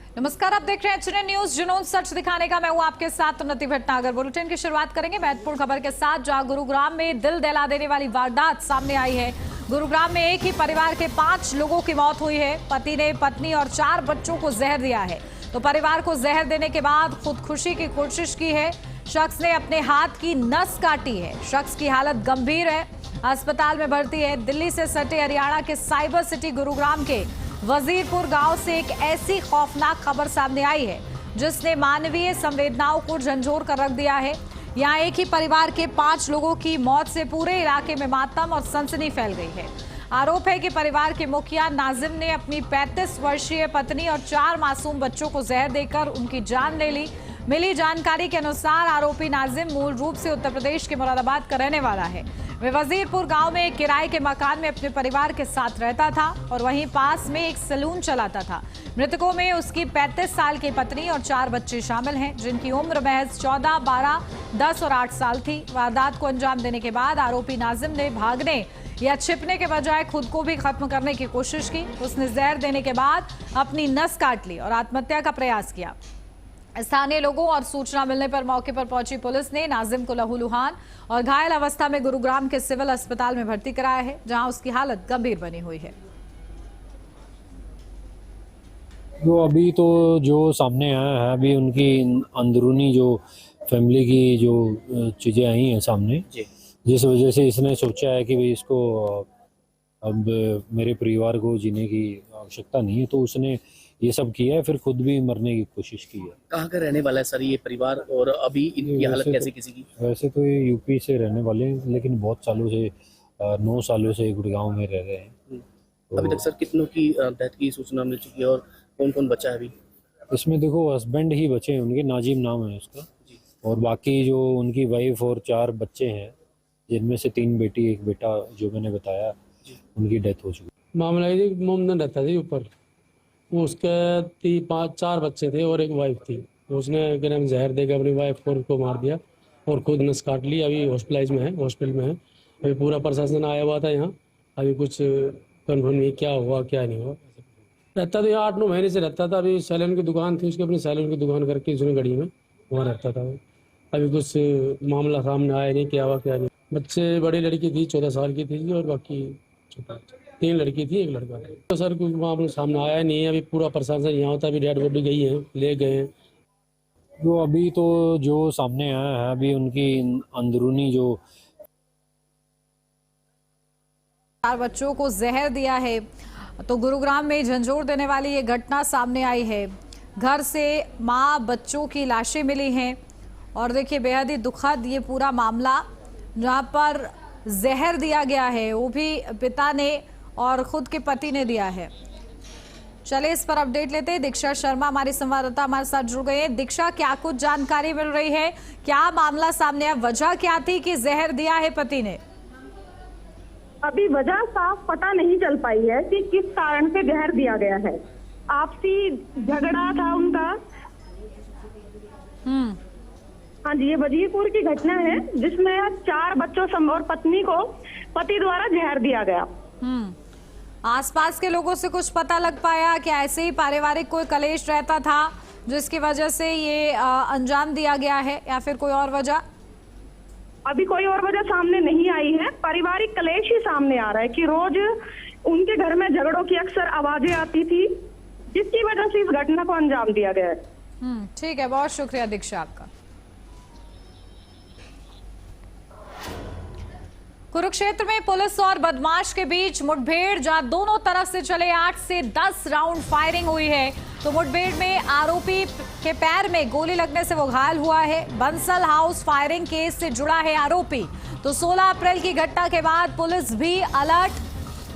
नमस्कार, आप देख रहे हैं एचएनएन न्यूज, जुनून सच दिखाने का। मैं हूं आपके साथ उन्नति भटनागर। बुलेटिन की शुरुआत करेंगे महत्वपूर्ण खबर के साथ, जहां गुरुग्राम में दिल दहला देने वाली वारदात सामने आई है। गुरुग्राम में एक ही परिवार के 5 लोगों की मौत हुई है। पति ने पत्नी और 4 बच्चों को जहर दिया है। तो परिवार को जहर देने के बाद खुदकुशी की कोशिश की है। शख्स ने अपने हाथ की नस काटी है। शख्स की हालत गंभीर है, अस्पताल में भर्ती है। दिल्ली से सटे हरियाणा के साइबर सिटी गुरुग्राम के वजीरपुर गांव से एक ऐसी खौफनाक खबर सामने आई है जिसने मानवीय संवेदनाओं को झंझोर कर रख दिया है। यहां एक ही परिवार के 5 लोगों की मौत से पूरे इलाके में मातम और सनसनी फैल गई है। आरोप है कि परिवार के मुखिया नाजिम ने अपनी 35 वर्षीय पत्नी और 4 मासूम बच्चों को जहर देकर उनकी जान ले ली। मिली जानकारी के अनुसार आरोपी नाजिम मूल रूप से उत्तर प्रदेश के मुरादाबाद का रहने वाला है। वे वजीरपुर गांव में एक किराए के मकान में अपने परिवार के साथ रहता था और वहीं पास में एक सैलून चलाता था। मृतकों में उसकी 35 साल की पत्नी और 4 बच्चे शामिल हैं, जिनकी उम्र महज 14, 12, 10 और 8 साल थी। वारदात को अंजाम देने के बाद आरोपी नाजिम ने भागने या छिपने के बजाय खुद को भी खत्म करने की कोशिश की। उसने जहर देने के बाद अपनी नस काट ली और आत्महत्या का प्रयास किया। स्थानीय लोगों और सूचना मिलने पर मौके पर पहुंची पुलिस ने नाजिम को लहूलुहान और घायल अवस्था में गुरुग्राम के सिविल अस्पताल में भर्ती कराया है, जहां उसकी हालत गंभीर बनी हुई है। अभी तो जो सामने आया है, अभी उनकी अंदरूनी जो फैमिली की जो चीज़ें आई हैं सामने, जिस वजह से इसने सोचा है कि भाई इसको अब मेरे परिवार को जीने की आवश्यकता नहीं है, तो उसने ये सब किया है। फिर खुद भी मरने की कोशिश की है। कहाँ का रहने वाला है सर ये परिवार, और अभी इनकी हालत कैसी किसी की? वैसे तो ये यूपी से रहने वाले हैं, लेकिन बहुत सालों से 9 सालों से गुड़गांव में रह रहे हैं। अभी तक सर कितनों की डेथ की सूचना मिल चुकी है और कौन कौन बचा है अभी? इसमें देखो, हस्बैंड ही बचे हैं उनके, नाजिम नाम है उसका, और बाकी जो उनकी वाइफ और 4 बच्चे हैं, जिनमें से 3 बेटी 1 बेटा, जो मैंने बताया, उनकी डेथ हो चुकी। मामला ये मोमदन रहता था ऊपर, वो उसके 4 बच्चे थे और एक वाइफ थी। उसने क्या नाम जहर देकर अपनी वाइफ को उनको मार दिया और खुद नस काट ली। अभी हॉस्पिटल में है। अभी पूरा प्रशासन आया हुआ था यहाँ। अभी कुछ कन्फर्म नहीं क्या हुआ क्या नहीं हुआ। रहता तो यहाँ 8-9 महीने से रहता था। अभी सैलून की दुकान थी उसकी, अपनी सैलून की दुकान करके उसने गढ़ी में वहाँ रहता था। अभी कुछ मामला सामने आया नहीं, क्या हुआ क्या नहीं। बच्चे, बड़ी लड़की थी 14 साल की थी और बाकी 3 लड़की थी, 1 लड़का था। तो सर कुछ मामला सामने आया नहीं है। अभी पूरा प्रशासन यहाँ होता, अभी डेड बॉडी गई है, ले गए हैं। अभी तो जो सामने आया है, अभी उनकी अंदरूनी जो 4 बच्चों को जहर दिया है। तो गुरुग्राम में झंझोर देने वाली ये घटना सामने आई है। घर से माँ, बच्चों की लाशें मिली हैं और देखिए बेहद ही दुखद ये पूरा मामला, जहाँ पर जहर दिया गया है, वो भी पिता ने और खुद के पति ने दिया है। चलिए इस पर अपडेट लेते हैं। दीक्षा शर्मा हमारी संवाददाता हमारे साथ जुड़ गए हैं। दीक्षा, क्या कुछ जानकारी मिल रही है? क्या मामला सामने आया? वजह क्या थी कि जहर दिया है पति ने? अभी वजह साफ पता नहीं चल पाई है कि किस कारण से जहर दिया गया है। आपसी झगड़ा था उनका। हाँ जी, ये वजीरपुर की घटना है जिसमें 4 बच्चों और पत्नी को पति द्वारा जहर दिया गया। आसपास के लोगों से कुछ पता लग पाया कि ऐसे ही पारिवारिक कोई कलेश रहता था जिसकी वजह से ये अंजाम दिया गया है, या फिर कोई और वजह? अभी कोई और वजह सामने नहीं आई है। पारिवारिक कलेश ही सामने आ रहा है कि रोज उनके घर में झगड़ों की अक्सर आवाजें आती थी, जिसकी वजह से इस घटना को अंजाम दिया गया है। ठीक है, बहुत शुक्रिया दीक्षा आपका। कुरुक्षेत्र में पुलिस और बदमाश के बीच मुठभेड़, जहां दोनों तरफ से चले 8 से 10 राउंड फायरिंग हुई है। तो मुठभेड़ में आरोपी के पैर में गोली लगने से वो घायल हुआ है। बंसल हाउस फायरिंग केस से जुड़ा है आरोपी। तो 16 अप्रैल की घटना के बाद पुलिस भी अलर्ट,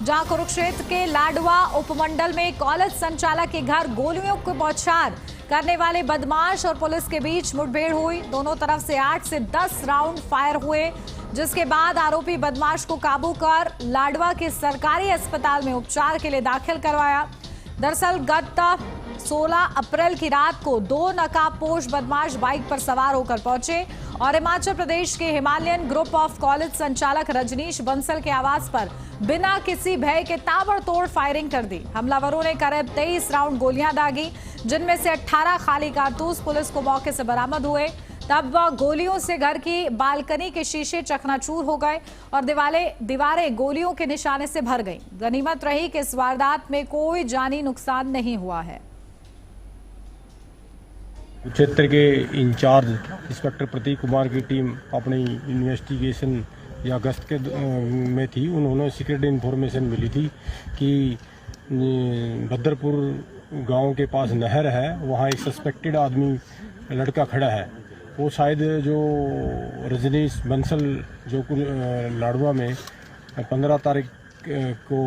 जहां कुरुक्षेत्र के लाडवा उपमंडल में कॉलेज संचालक के घर गोलियों को बौछार करने वाले बदमाश और पुलिस के बीच मुठभेड़ हुई। दोनों तरफ से 8 से 10 राउंड फायर हुए, जिसके बाद आरोपी बदमाश को काबू कर लाडवा के सरकारी अस्पताल में उपचार के लिए दाखिल करवाया। दरअसल गत 16 अप्रैल की रात को 2 नकाबपोश बदमाश बाइक पर सवार होकर पहुंचे और हिमाचल प्रदेश के हिमालयन ग्रुप ऑफ कॉलेज संचालक रजनीश बंसल के आवास पर बिना किसी भय के ताबड़तोड़ फायरिंग कर दी। हमलावरों ने करीब 23 राउंड गोलियां दागी, जिनमें से 18 खाली कारतूस पुलिस को मौके से बरामद हुए। तब गोलियों से घर की बालकनी के शीशे चकनाचूर हो गए और दीवारें गोलियों के निशाने से भर गईं। गनीमत रही कि इस वारदात में कोई जानी नुकसान नहीं हुआ है। क्षेत्र के इंचार्ज इंस्पेक्टर प्रतीक कुमार की टीम अपनी इन्वेस्टिगेशन या गश्त के में थी। उन्होंने सीक्रेट इन्फॉर्मेशन मिली थी कि बदरपुर गांव के पास नहर है, वहां एक सस्पेक्टेड आदमी लड़का खड़ा है। वो शायद जो रजनीश बंसल जो लाडवा में 15 तारीख को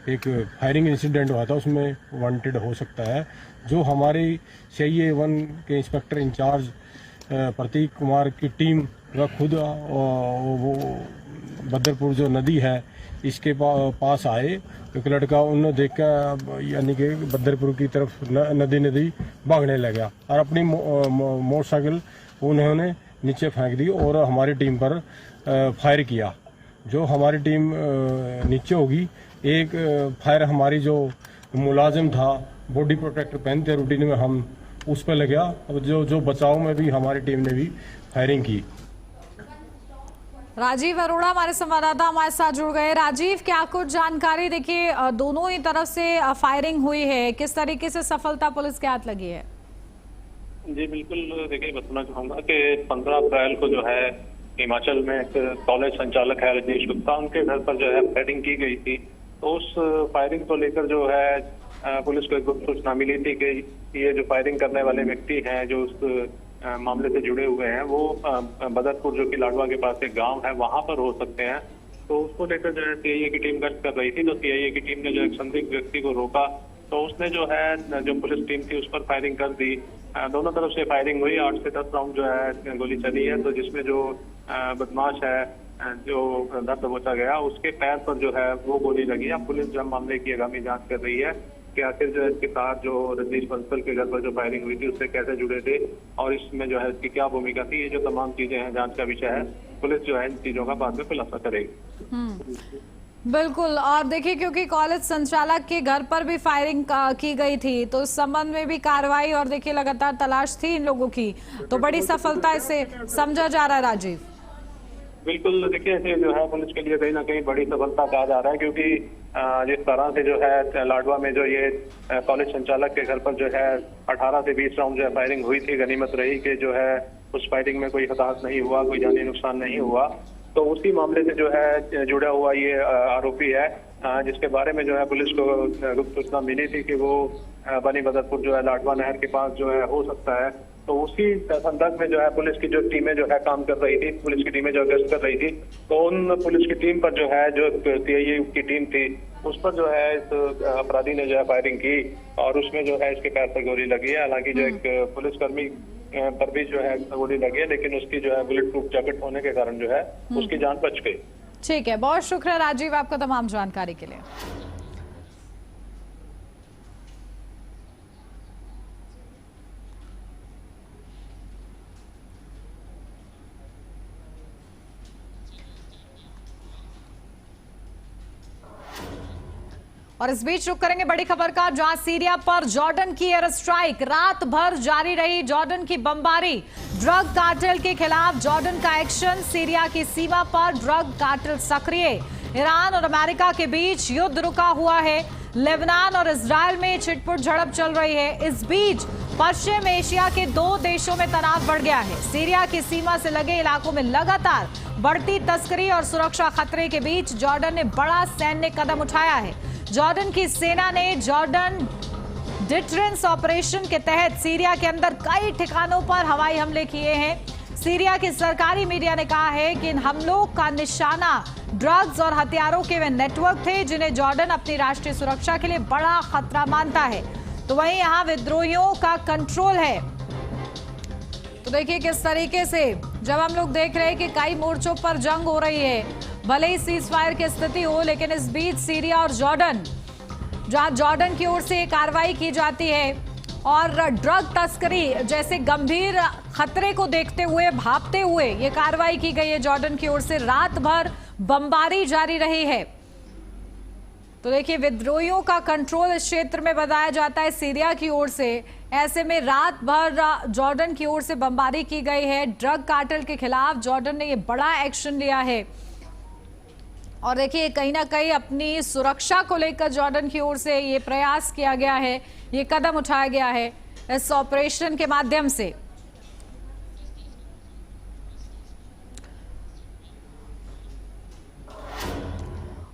एक फायरिंग इंसिडेंट हुआ था, उसमें वांटेड हो सकता है। जो हमारी CIA 1 के इंस्पेक्टर इंचार्ज प्रतीक कुमार की टीम व खुद वो बदरपुर जो नदी है इसके पास आए। एक लड़का उन्होंने देखा यानी कि बदरपुर की तरफ नदी भागने लगा और अपनी मोटरसाइकिल उन्होंने नीचे फेंक दी और हमारी टीम पर फायर किया। जो हमारी टीम नीचे होगी, एक फायर हमारी जो मुलाजिम था बॉडी प्रोटेक्टर पहनते रूटीन में, हम उस पर लगा। अब जो बचाव में भी हमारी टीम ने भी फायरिंग की। राजीव अरोड़ा हमारे संवाददाता हमारे साथ जुड़ गए। राजीव, क्या कुछ जानकारी? देखिए, दोनों ही तरफ से फायरिंग हुई है, किस तरीके से सफलता पुलिस के हाथ लगी है? जी बिल्कुल, देखिए बताना चाहूंगा कि 15 अप्रैल को जो है हिमाचल में एक कॉलेज संचालक है रजनीश गुप्ता, उनके घर पर जो है फायरिंग की गई थी। तो उस फायरिंग को लेकर जो है पुलिस को एक गुप्त सूचना मिली थी कि ये जो फायरिंग करने वाले व्यक्ति हैं जो उस मामले से जुड़े हुए हैं वो बदरपुर जो कि लाडवा के पास एक गांव है वहां पर हो सकते हैं। तो उसको लेकर जो है CIA की टीम गश्त कर रही थी। तो CIA की टीम ने जो एक संदिग्ध व्यक्ति को रोका तो उसने जो है जो पुलिस टीम थी उस पर फायरिंग कर दी। दोनों तरफ से फायरिंग हुई, 8 से 10 राउंड जो है गोली चली है। तो जिसमें जो बदमाश है जो दर्द दबोचा गया, उसके पैर पर जो है वो गोली लगी। अब पुलिस जो मामले की आगामी जांच कर रही है कि आखिर जो इसके साथ जो रजनीश बंसल के घर पर जो फायरिंग हुई थी उससे कैसे जुड़े थे और इसमें जो है इसकी क्या भूमिका थी। ये जो तमाम चीजें हैं जांच का विषय है। पुलिस जो है इन चीजों का बाद में खुलासा करेगी। बिल्कुल। और देखिए, क्योंकि कॉलेज संचालक के घर पर भी फायरिंग की गई थी तो इस संबंध में भी कार्रवाई और देखिए लगातार तलाश थी इन लोगों की, तो बड़ी सफलता इसे समझा जा रहा है। राजीव, बिल्कुल, देखिए ऐसे जो है पुलिस के लिए कहीं ना कहीं बड़ी सफलता कहा जा रहा है, क्योंकि जिस तरह से जो है लाडवा में जो ये कॉलेज संचालक के घर पर जो है 18 से 20 राउंड जो है फायरिंग हुई थी। गनीमत रही कि जो है उस फायरिंग में कोई हताहत नहीं हुआ, कोई जानी नुकसान नहीं हुआ। तो उसी मामले से जो है जुड़ा हुआ ये आरोपी है जिसके बारे में जो है पुलिस को गुप्त सूचना मिली थी कि वो बनी बदरपुर जो है लाडवा नहर के पास जो है हो सकता है। तो उसी संदर्भ में जो है पुलिस की जो टीमें जो है काम कर रही थी, पुलिस की टीमें जो गश्त कर रही थी, तो उन पुलिस की टीम पर जो है जो CIA की टीम थी उस पर जो है इस अपराधी ने जो है फायरिंग की और उसमें जो है इसके पैर पर गोली लगी है। हालांकि जो एक पुलिसकर्मी पर भी जो है गोली लगी है, लेकिन उसकी जो है बुलेट प्रूफ जैकेट होने के कारण जो है उसकी जान बच गई। ठीक है, बहुत शुक्रिया राजीव आपका तमाम जानकारी के लिए। और इस बीच रुक करेंगे बड़ी खबर का, जहां सीरिया पर जॉर्डन की एयर स्ट्राइक रात भर जारी रही। जॉर्डन की बमबारी, ड्रग कार्टेल के खिलाफ जॉर्डन का एक्शन। सीरिया की सीमा पर ड्रग कार्टेल सक्रिय। ईरान और अमेरिका के बीच युद्ध रुका हुआ है। लेबनान और इजराइल में छिटपुट झड़प चल रही है। इस बीच पश्चिम एशिया के 2 देशों में तनाव बढ़ गया है। सीरिया की सीमा से लगे इलाकों में लगातार बढ़ती तस्करी और सुरक्षा खतरे के बीच जॉर्डन ने बड़ा सैन्य कदम उठाया है। जॉर्डन की सेना ने जॉर्डन डिटरेंस ऑपरेशन के तहत सीरिया के अंदर कई ठिकानों पर हवाई हमले किए हैं। सीरिया की सरकारी मीडिया ने कहा है कि इन हमलों का निशाना ड्रग्स और हथियारों के वे नेटवर्क थे जिन्हें जॉर्डन अपनी राष्ट्रीय सुरक्षा के लिए बड़ा खतरा मानता है। तो वहीं यहां विद्रोहियों का कंट्रोल है। तो देखिए किस तरीके से जब हम लोग देख रहे हैं कि कई मोर्चों पर जंग हो रही है, भले ही सीज फायर की स्थिति हो, लेकिन इस बीच सीरिया और जॉर्डन, जहां जॉर्डन की ओर से कार्रवाई की जाती है और ड्रग तस्करी जैसे गंभीर खतरे को देखते हुए, भांपते हुए ये कार्रवाई की गई है जॉर्डन की ओर से। रात भर बमबारी जारी रही है। तो देखिए विद्रोहियों का कंट्रोल इस क्षेत्र में बताया जाता है सीरिया की ओर से। ऐसे में रात भर जॉर्डन की ओर से बमबारी की गई है। ड्रग कार्टेल के खिलाफ जॉर्डन ने ये बड़ा एक्शन लिया है और देखिए कहीं ना कहीं अपनी सुरक्षा को लेकर जॉर्डन की ओर से ये प्रयास किया गया है, ये कदम उठाया गया है इस ऑपरेशन के माध्यम से।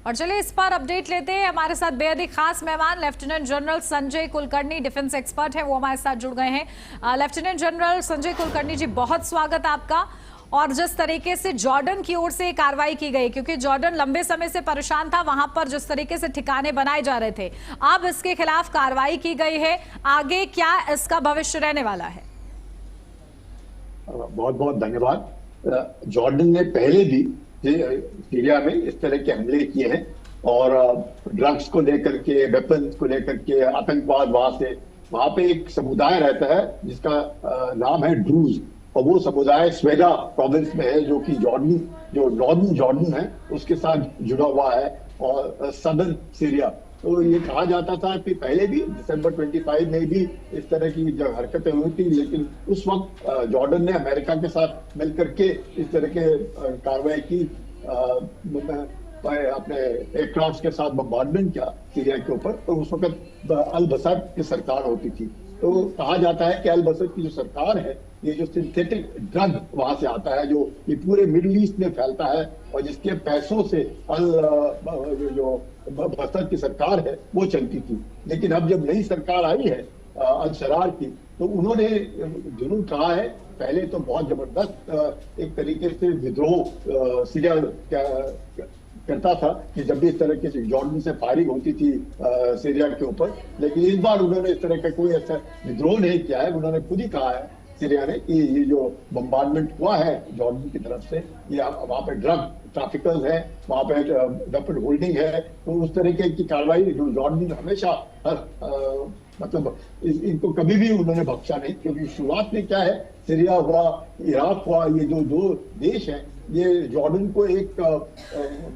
और चलिए इस पर अपडेट लेते हैं। हमारे साथ बेहद ही खास मेहमान lieutenant general Sanjay Kulkarni, defence expert है, वो हमारे साथ जुड़ गए हैं। लेफ्टिनेंट जनरल संजय कुलकर्णी जी, बहुत स्वागत आपका। और जिस तरीके से जॉर्डन की ओर से कार्रवाई की गई, क्योंकि जॉर्डन लंबे समय से परेशान था, वहां पर जिस तरीके से ठिकाने बनाए जा रहे थे, अब इसके खिलाफ कार्रवाई की गई है, आगे क्या इसका भविष्य रहने वाला है? बहुत बहुत धन्यवाद। जॉर्डन ने पहले भी सीरिया में इस तरह के हमले किए हैं और ड्रग्स को लेकर के, वेपन्स को लेकर के, आतंकवाद, वहां पे एक समुदाय रहता है जिसका नाम है ड्रूज, और वो समुदाय स्वेदा प्रोविंस में है, जो कि जॉर्डन, जो नॉर्दर्न जॉर्डन है उसके साथ जुड़ा हुआ है, और सदर्न सीरिया। तो ये कहा जाता था कि पहले भी दिसंबर 25 में भी इस तरह की जो हरकतें हुई थी, लेकिन उस वक्त जॉर्डन ने अमेरिका के साथ मिलकर के इस तरह के कार्रवाई की, अपने एयरक्राफ्ट के साथ बम्बार्डमेंट किया सीरिया के ऊपर। तो उस वक्त अल बसर की सरकार होती थी। तो कहा जाता है कि अल बसर की जो सरकार है, ये जो सिंथेटिक ड्रग वहां से आता है, जो ये पूरे मिडिल ईस्ट में फैलता है, और जिसके पैसों से जो बसर की सरकार है वो चलती थी। लेकिन अब जब नई सरकार आई है अल शरार की, तो उन्होंने जरूर कहा है, पहले तो बहुत जबरदस्त एक तरीके से विद्रोह सीरिया करता था कि जब भी इस तरह की जॉर्डन से फायरिंग होती थी सीरिया के ऊपर, लेकिन इस बार उन्होंने इस तरह का कोई ऐसा विद्रोह नहीं किया है। उन्होंने खुद ही कहा है सीरिया ने कि ये जो बम्बार्डमेंट हुआ है जॉर्डन की तरफ से, ये वहाँ पे ड्रग ट्रैफिकर्स है, वहाँ पे वेपन होल्डिंग है, तो उस तरीके की कार्रवाई जो जॉर्डन हमेशा मतलब इनको कभी भी उन्होंने बख्शा नहीं। क्योंकि शुरुआत में क्या है, सीरिया हुआ, इराक हुआ, ये जो दो देश हैं, ये जॉर्डन को एक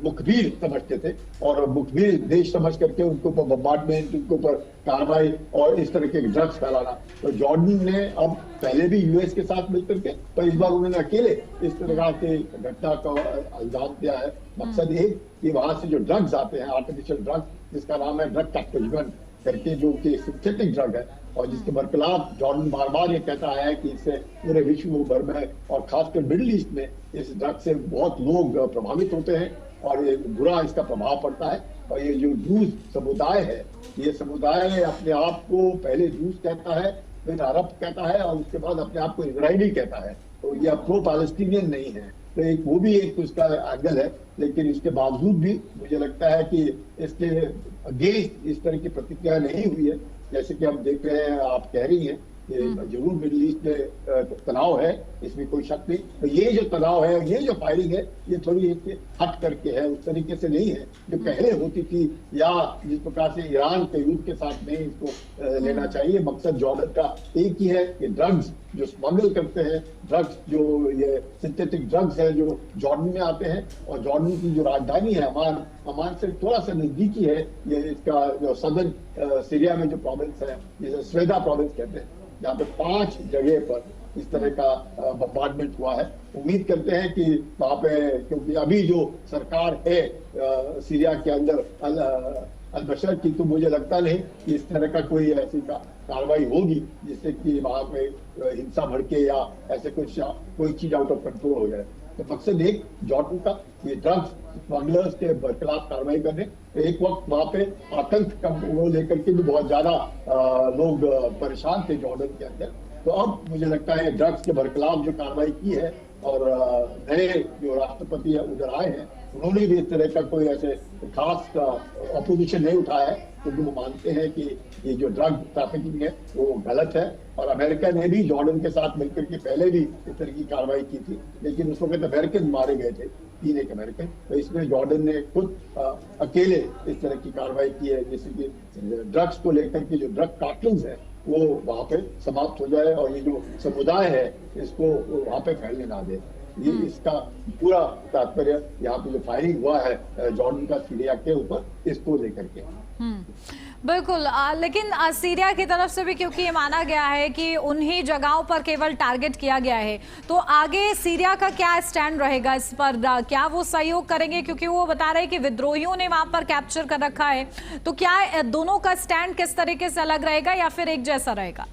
मुखबिर समझते थे, और मुखबिर देश समझ करके उनके ऊपर बम्बार्डमेंट, उनके ऊपर कार्रवाई और इस तरह के ड्रग्स फैलाना। तो जॉर्डन ने अब पहले भी यूएस के साथ मिलकर के, पर इस बार उन्होंने अकेले इस तरह के घटना का अंजाम दिया है। मकसद ये कि वहां से जो ड्रग्स आते हैं, आर्टिफिशियल ड्रग्स, जिसका नाम है ड्रग कैप्टिवेशन करके, जो कि सिंथेटिक ड्रग है, और जिसके बरखिलाफ जॉर्डन बार बार ये कहता है कि इससे पूरे विश्व भर में और खासकर मिडिल ईस्ट में इस ड्रग से बहुत लोग प्रभावित होते हैं और ये बुरा इसका प्रभाव पड़ता है। और ये जो ड्रूज समुदाय है, ये समुदाय अपने आप को पहले ड्रूज कहता है, फिर अरब कहता है, और उसके बाद अपने आप को इजरायली कहता है। तो ये प्रो पैलेस्टीनियन नहीं है। तो एक वो भी एक उसका एंगल है, लेकिन इसके बावजूद भी मुझे लगता है कि इसके अगेंस्ट इस तरह की प्रतिक्रिया नहीं हुई है। जैसे कि हम देख रहे हैं, आप कह रही हैं, ये जरूर मिडिल ईस्ट में तनाव है, इसमें कोई शक नहीं। तो ये जो तनाव है, ये जो फायरिंग है, ये थोड़ी हट करके है, उस तरीके से नहीं है जो पहले होती थी, या जिस प्रकार से ईरान के युद्ध के साथ नहीं इसको लेना चाहिए। मकसद जॉर्डन का एक ही है कि ड्रग्स जो स्मगल करते हैं, ड्रग्स जो ये सिंथेटिक ड्रग्स है जो जॉर्डन में आते हैं, और जॉर्डन की जो राजधानी है अमान से थोड़ा सा नजदीकी है ये इसका जो सदर्न सीरिया में जो प्रोविंस है, जिसे स्वेदा प्रोविंस कहते हैं, जहाँ पे 5 जगह पर इस तरह का बम्बार्डमेंट हुआ है। उम्मीद करते हैं कि वहाँ पे, क्योंकि अभी जो सरकार है सीरिया के अंदर अल बशर की, तो मुझे लगता नहीं कि इस तरह का कोई ऐसी कार्रवाई होगी जिससे कि वहाँ पे हिंसा भड़के या ऐसे कोई चीज आउट ऑफ कंट्रोल हो जाए। तो मकसद एक जॉर्डन का ये ड्रग्स स्मगलर्स के खिलाफ कार्रवाई करने। एक वक्त वहाँ पे आतंक का वो लेकर के भी बहुत ज्यादा लोग परेशान थे जॉर्डन के अंदर। तो अब मुझे लगता है ड्रग्स के बरखिलाफ जो कार्रवाई की है, और नए जो राष्ट्रपति है उधर आए हैं, उन्होंने भी इस तरह का कोई ऐसे खास अपोजिशन नहीं उठाया है, क्योंकि वो मानते हैं कि ये जो ड्रग ट्रैफिकिंग है वो गलत है। और अमेरिका ने भी जॉर्डन के साथ मिलकर के पहले भी इस तरह की कार्रवाई की थी, लेकिन उस वक्त अमेरिकन मारे गए थे, 3 एक अमेरिकन। तो इसमें जॉर्डन ने खुद अकेले इस तरह की कार्रवाई की है, जैसे कि ड्रग्स को लेकर के जो ड्रग कार्टेल्स है वो वहाँ पे समाप्त हो जाए, और ये जो समुदाय है इसको वहाँ पे फैलने ना दे। ये इसका पूरा तात्पर्य यहाँ पे जो फायरिंग हुआ है जॉर्डन का सीरिया के ऊपर, इसको लेकर के। बिल्कुल। लेकिन सीरिया की तरफ से भी क्योंकि ये माना गया है कि उन्हीं जगहों पर केवल टारगेट किया गया है, तो आगे सीरिया का क्या स्टैंड रहेगा इस पर? क्या वो सहयोग करेंगे? क्योंकि वो बता रहे हैं कि विद्रोहियों ने वहां पर कैप्चर कर रखा है, तो क्या दोनों का स्टैंड किस तरीके से अलग रहेगा या फिर एक जैसा रहेगा?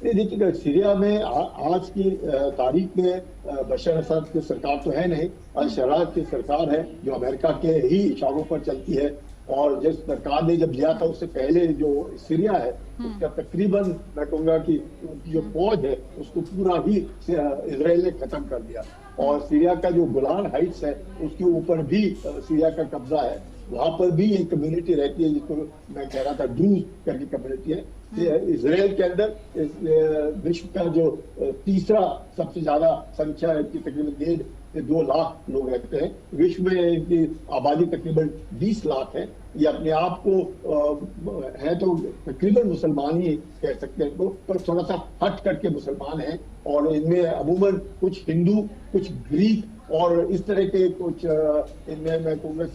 देखिए, सीरिया में आज की तारीख में बशर असद की सरकार तो है नहीं, अल-शरार की सरकार है जो अमेरिका के ही इशारों पर चलती है। और जिस सरकार ने जब लिया था उससे पहले जो सीरिया है उसका तकरीबन मैं कहूँगा कि जो फौज है उसको पूरा ही इजराइल ने खत्म कर दिया। और सीरिया का जो गोलान हाइट्स है उसके ऊपर भी सीरिया का कब्जा है। वहां पर भी एक कम्युनिटी रहती है जिसको मैं कह रहा था ड्रूज करके कम्युनिटी है। इजराइल के अंदर विश्व का जो तीसरा सबसे ज्यादा संख्या है कि तकरीबन 1.5 लाख लोग रहते हैं। विश्व में इनकी आबादी तकरीबन 20 लाख है। ये अपने आप को है तो तकरीबन मुसलमान ही कह सकते हैं, तो पर थोड़ा सा हट करके मुसलमान हैं। और इनमें अमूमन कुछ हिंदू, कुछ ग्रीक और इस तरह के कुछ इनमें मैं कहूँगा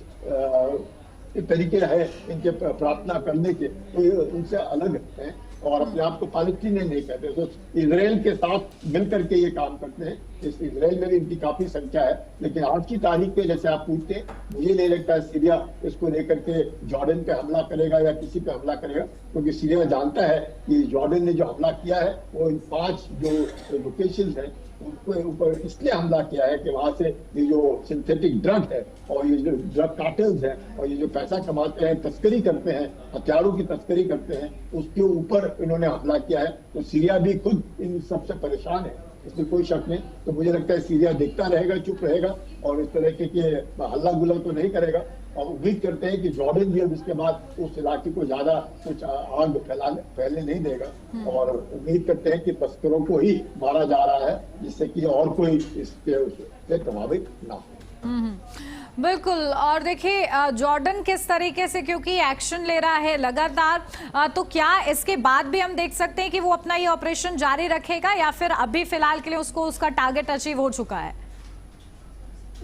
तरीके है इनके प्रार्थना करने के, तो ये उनसे अलग हैं और अपने आप को पालस्तीनी नहीं कहते। तो इजराइल के साथ मिलकर के ये काम करते हैं। इस इजराइल में भी इनकी काफी संख्या है। लेकिन आज की तारीख पे जैसे आप पूछते हैं, मुझे नहीं लगता है सीरिया इसको लेकर के जॉर्डन पे हमला करेगा या किसी पे हमला करेगा, क्योंकि सीरिया जानता है कि जॉर्डन ने जो हमला किया है वो इन 5 जो लोकेशन है उनके ऊपर इसलिए हमला किया है कि वहां से ये जो सिंथेटिक ड्रग है और ये जो ड्रग कार्टेल्स है और ये जो पैसा कमाते हैं, तस्करी करते हैं, हथियारों की तस्करी करते हैं, उसके ऊपर इन्होंने हमला किया है। तो सीरिया भी खुद इन सबसे परेशान है, इसमें कोई शक नहीं। तो मुझे लगता है सीरिया देखता रहेगा, चुप रहेगा और इस तरह के हल्ला गुल्ला तो नहीं करेगा। और उम्मीद करते हैं कि जॉर्डन भी अब इसके बाद उस इलाके को ज्यादा कुछ आग फैलने नहीं देगा। और उम्मीद करते हैं कि तस्करों को ही मारा जा रहा है जिससे कि और कोई इससे प्रभावित ना हो। बिल्कुल। और देखिए जॉर्डन किस तरीके से क्योंकि एक्शन ले रहा है लगातार, तो क्या इसके बाद भी हम देख सकते हैं कि वो अपना ये ऑपरेशन जारी रखेगा या फिर अभी फिलहाल के लिए उसको उसका टारगेट अचीव हो चुका है?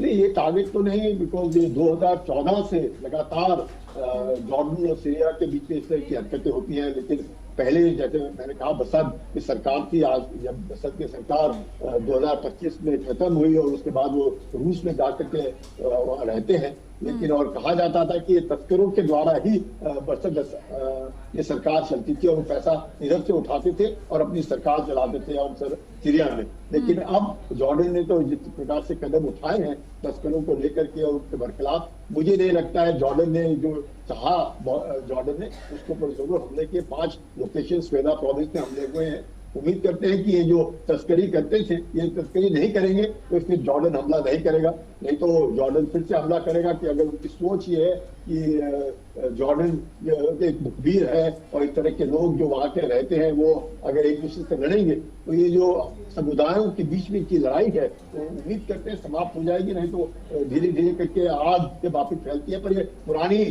नहीं, ये टारगेट तो नहीं, बिकॉज ये 2014 से लगातार जॉर्डन और सीरिया के बीच में इस तरह की हरकतें होती हैं। लेकिन पहले जैसे मैंने कहा बसद की सरकार थी, आज जब बसद की सरकार 2025 में खत्म हुई और उसके बाद वो रूस में जाकर के वहाँ रहते हैं। लेकिन और कहा जाता था कि ये तस्करों के द्वारा ही बसद ये सरकार चलती थी और वो पैसा इधर से उठाते थे और अपनी सरकार चलाते थे और सीरिया में। लेकिन अब जॉर्डन ने तो जिस प्रकार से कदम उठाए हैं तस्करों को लेकर के और उनके बरखिलाफ, मुझे नहीं लगता है जॉर्डन ने जो चाहा जॉर्डन ने उसको पर जरूर हमले किए। 5 लोकेशन स्वेदा प्रोविंस में हमले हुए हैं। उम्मीद करते हैं कि ये जो तस्करी करते थे ये तस्करी नहीं करेंगे तो इसमें जॉर्डन हमला नहीं करेगा। नहीं तो जॉर्डन फिर से हमला करेगा कि अगर उनकी सोच ये है कि जॉर्डन एक मुखबिर है और इस तरह के लोग जो वहाँ के रहते हैं वो अगर एक दूसरे से लड़ेंगे तो ये जो समुदायों के बीच में की लड़ाई है तो उम्मीद करते हैं समाप्त हो जाएगी। नहीं तो धीरे धीरे करके आग के वापस फैलती है। पर ये पुरानी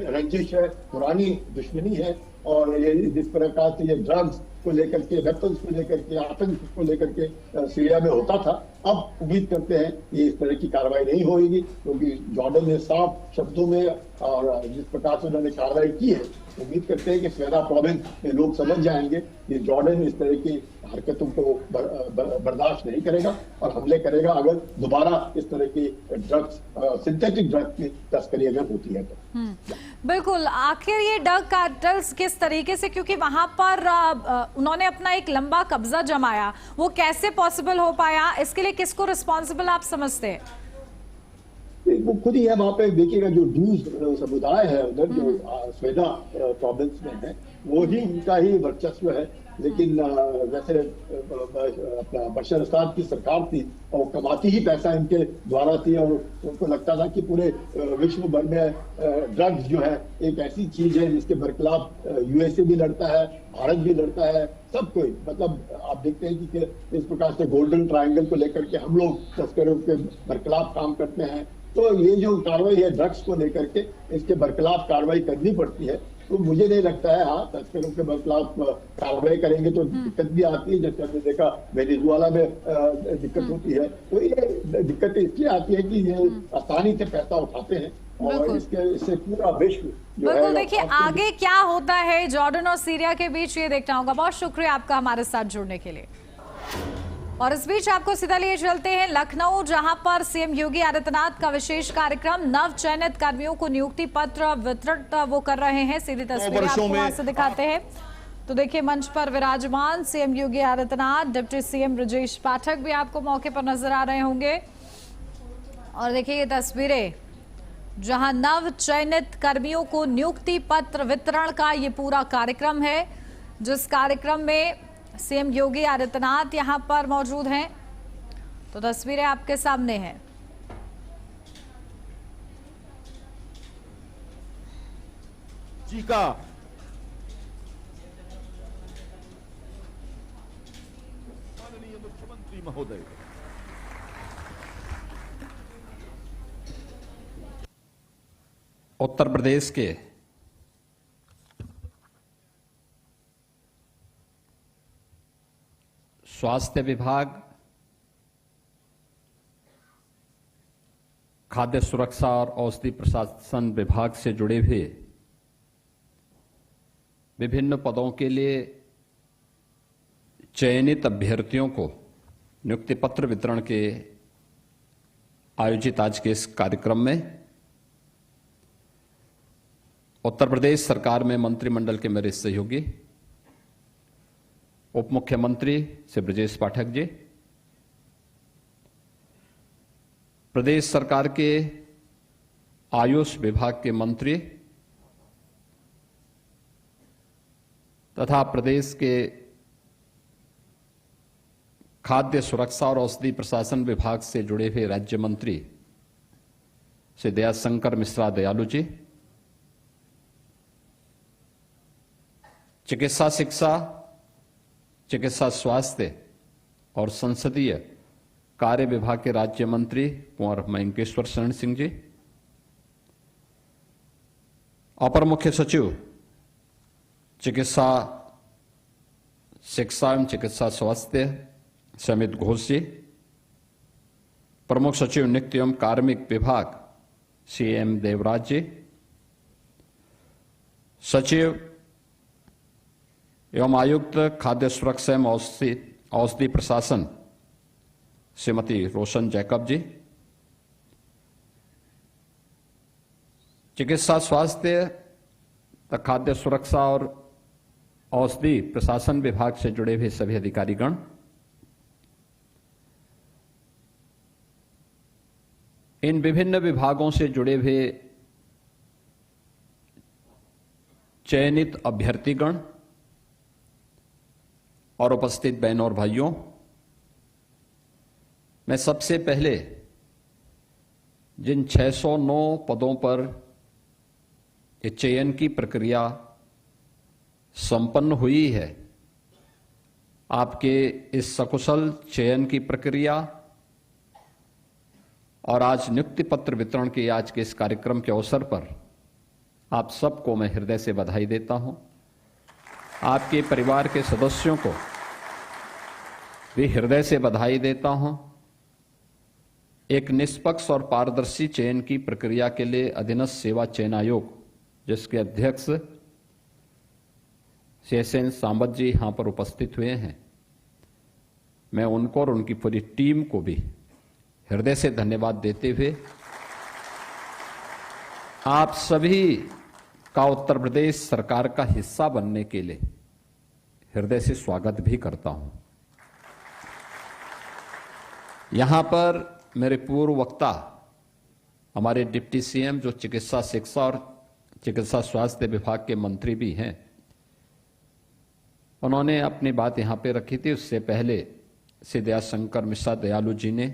रंजिश है, पुरानी दुश्मनी है। और ये जिस प्रकार से ये ड्रग्स को लेकर के, वेपन्स को लेकर के, आतंक को लेकर के सीरिया में होता था, अब उम्मीद करते हैं कि इस तरह की कार्रवाई नहीं होगी, क्योंकि जॉर्डन ने साफ शब्दों में और जिस प्रकार से उन्होंने कार्रवाई की है, उम्मीद करते हैं कि स्वेदा प्रोविंस में लोग समझ जाएंगे कि जॉर्डन इस तरह की हरकतों को बर्दाश्त नहीं करेगा और हमले करेगा अगर दोबारा इस तरह की ड्रग्स, सिंथेटिक ड्रग्स की तस्करी अगर होती है तो। बिल्कुल। आखिर ये ड्रग कार्टेल्स किस तरीके से, क्योंकि वहां पर उन्होंने अपना एक लंबा कब्जा जमाया, वो कैसे पॉसिबल हो पाया? इसके लिए किसको रिस्पॉन्सिबल आप समझते हैं? वो खुद ही है। वहाँ पे देखिएगा जो ड्रूज समुदाय है उधर जो स्वेदा प्रोविंस में है वो ही उनका ही वर्चस्व है। लेकिन जैसे अपना बशर असद की सरकार थी और कमाती ही पैसा इनके द्वारा थी और उनको लगता था कि पूरे विश्व भर में ड्रग्स जो है एक ऐसी चीज है जिसके बरखिलाफ यूएसए भी लड़ता है, भारत भी लड़ता है, सब कोई। मतलब आप देखते हैं कि इस प्रकार से गोल्डन ट्रायंगल को लेकर के हम लोग तस्करों के बरखिलाफ काम करते हैं। तो ये जो कार्रवाई है ड्रग्स को लेकर के, इसके बरखिलाफ कार्रवाई करनी पड़ती है। तो मुझे नहीं लगता है हाँ तस्करों के बरखिलाफ कार्रवाई करेंगे तो दिक्कत भी आती है। जैसे हमने देखा वेनेजुएला में दिक्कत होती है। तो ये दिक्कतें इसलिए आती है कि ये आसानी से पैसा उठाते हैं और बिल्कुल। इससे पूरा विश्व जो है बिल्कुल, देखिए आपको आगे क्या होता है जॉर्डन और सीरिया के बीच, ये देखना होगा। बहुत शुक्रिया आपका हमारे साथ जुड़ने के लिए। और इस बीच आपको सीधा लिए चलते हैं लखनऊ, जहां पर सीएम योगी आदित्यनाथ का विशेष कार्यक्रम, नव चयनित कर्मियों को नियुक्ति पत्र वितरित वो कर रहे हैं। सीधी तस्वीरें आपको वहां से दिखाते हैं। तो देखिए मंच पर विराजमान CM Yogi Adityanath, deputy CM Brajesh Pathak भी आपको मौके पर नजर आ रहे होंगे। और देखिए ये तस्वीरें जहां नव चयनित कर्मियों को नियुक्ति पत्र वितरण का ये पूरा कार्यक्रम है, जिस कार्यक्रम में सीएम योगी आदित्यनाथ यहां पर मौजूद हैं। तो तस्वीरें आपके सामने हैं। जी का माननीय मुख्यमंत्री महोदय, उत्तर प्रदेश के स्वास्थ्य विभाग, खाद्य सुरक्षा और औषधि प्रशासन विभाग से जुड़े हुए विभिन्न पदों के लिए चयनित अभ्यर्थियों को नियुक्ति पत्र वितरण के आयोजित आज के इस कार्यक्रम में उत्तर प्रदेश सरकार में मंत्रिमंडल के मेरे सहयोगी उप मुख्यमंत्री श्री ब्रजेश पाठक जी, प्रदेश सरकार के आयुष विभाग के मंत्री तथा प्रदेश के खाद्य सुरक्षा और औषधि प्रशासन विभाग से जुड़े हुए राज्य मंत्री श्री दयाशंकर मिश्रा दयालु जी, चिकित्सा शिक्षा, चिकित्सा स्वास्थ्य और संसदीय कार्य विभाग के राज्य मंत्री कुंवर मयंकेश्वर शरण सिंह जी, अपर मुख्य सचिव चिकित्सा शिक्षा एवं चिकित्सा स्वास्थ्य समित घोष जी, प्रमुख सचिव नित्य एवं कार्मिक विभाग सीएम देवराज जी, सचिव एवं आयुक्त खाद्य सुरक्षा एवं औषधि प्रशासन श्रीमती रोशन जैकब जी, चिकित्सा स्वास्थ्य तथा खाद्य सुरक्षा और औषधि प्रशासन विभाग से जुड़े हुए सभी अधिकारीगण, इन विभिन्न विभागों से जुड़े हुए चयनित अभ्यर्थीगण और उपस्थित बहनों और भाइयों, मैं सबसे पहले जिन 609 पदों पर चयन की प्रक्रिया संपन्न हुई है, आपके इस सकुशल चयन की प्रक्रिया और आज नियुक्ति पत्र वितरण के आज के इस कार्यक्रम के अवसर पर आप सबको मैं हृदय से बधाई देता हूं। आपके परिवार के सदस्यों को भी हृदय से बधाई देता हूं। एक निष्पक्ष और पारदर्शी चयन की प्रक्रिया के लिए अधीनस्थ सेवा चयन आयोग, जिसके अध्यक्ष शेषन सांबत जी यहां पर उपस्थित हुए हैं, मैं उनको और उनकी पूरी टीम को भी हृदय से धन्यवाद देते हुए आप सभी का उत्तर प्रदेश सरकार का हिस्सा बनने के लिए हृदय से स्वागत भी करता हूं। यहां पर मेरे पूर्व वक्ता हमारे डिप्टी सीएम जो चिकित्सा शिक्षा और चिकित्सा स्वास्थ्य विभाग के मंत्री भी हैं, उन्होंने अपनी बात यहां पे रखी थी। उससे पहले श्री दयाशंकर मिश्रा दयालु जी ने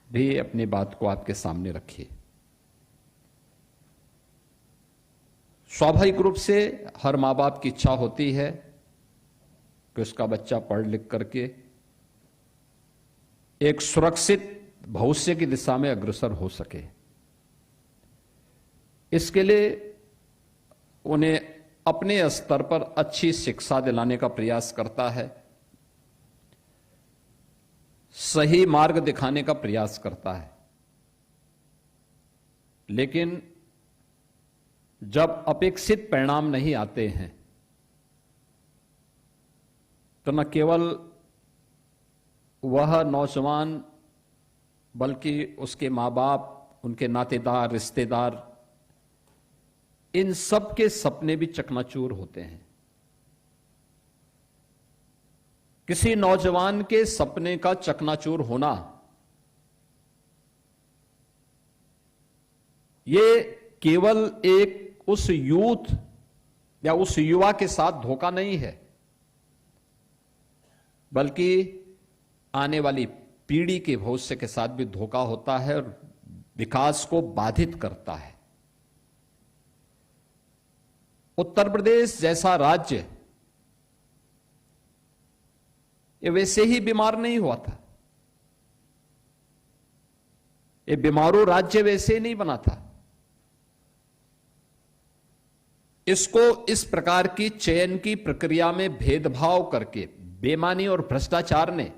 भी अपनी बात को आपके सामने रखी। स्वाभाविक रूप से हर माँ बाप की इच्छा होती है कि उसका बच्चा पढ़ लिख करके एक सुरक्षित भविष्य की दिशा में अग्रसर हो सके। इसके लिए उन्हें अपने स्तर पर अच्छी शिक्षा दिलाने का प्रयास करता है, सही मार्ग दिखाने का प्रयास करता है। लेकिन जब अपेक्षित परिणाम नहीं आते हैं तो न केवल वह नौजवान बल्कि उसके माँ बाप, उनके नातेदार, रिश्तेदार, इन सब के सपने भी चकनाचूर होते हैं। किसी नौजवान के सपने का चकनाचूर होना ये केवल एक उस यूथ या उस युवा के साथ धोखा नहीं है, बल्कि आने वाली पीढ़ी के भविष्य के साथ भी धोखा होता है और विकास को बाधित करता है। उत्तर प्रदेश जैसा राज्य ये वैसे ही बीमार नहीं हुआ था, ये बीमारू राज्य वैसे ही नहीं बना था। इसको इस प्रकार की चयन की प्रक्रिया में भेदभाव करके बेईमानी और भ्रष्टाचार ने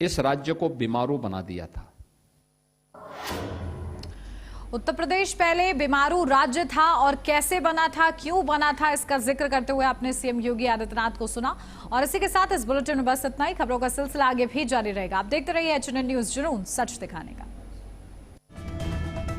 इस राज्य को बीमारू बना दिया था। उत्तर प्रदेश पहले बीमारू राज्य था और कैसे बना था, क्यों बना था, इसका जिक्र करते हुए आपने सीएम योगी आदित्यनाथ को सुना। और इसी के साथ इस बुलेटिन में बस इतना ही। खबरों का सिलसिला आगे भी जारी रहेगा। आप देखते रहिए HNN न्यूज़, जुनून सच दिखाने का।